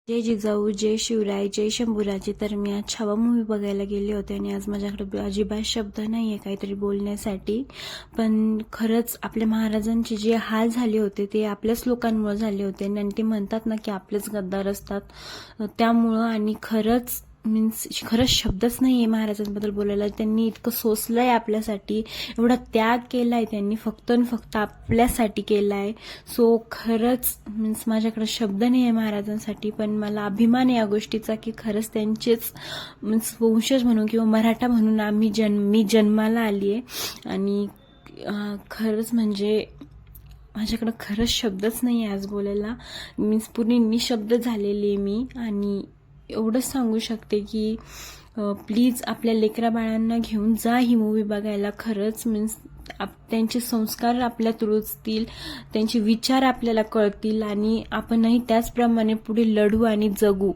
जय जिजाऊ, जय शिवराय, जय शंभूराजे. तर मी आज छावा मूवी बघायला गेले होते आणि आज माझ्याकडे अजिबात शब्द नाही आहे काहीतरी बोलण्यासाठी. पण खरंच आपल्या महाराजांचे जे हाल झाले होते ते आपल्याच लोकांमुळे झाले होते आणि ते म्हणतात ना की आपलेच गद्दार असतात त्यामुळं. आणि खरंच खरंच शब्दच नाही आहे महाराजांबद्दल बोलायला. त्यांनी इतकं सोसलंय आपल्यासाठी, एवढा त्याग केलाय त्यांनी, फक्त आणि फक्त आपल्यासाठी केलाय. सो खरंच माझ्याकडे शब्द नाही आहे महाराजांसाठी. पण मला अभिमान आहे या गोष्टीचा की खरंच त्यांचेच वंशज म्हणून किंवा मराठा म्हणून मी जन्माला आली आहे. आणि खरंच म्हणजे माझ्याकडे खरंच शब्दच नाही आहे आज बोलायला. पूर्ण निशब्द झालेली आहे मी. आणि एवढंच सांगू शकते की प्लीज आपल्या लेकरा बाळांना घेऊन जा ही मूवी बघायला. खरंच त्यांचे संस्कार आपल्यात रुजतील, त्यांचे विचार आपल्याला कळतील आणि आपणही त्याचप्रमाणे पुढे लढू आणि जगू.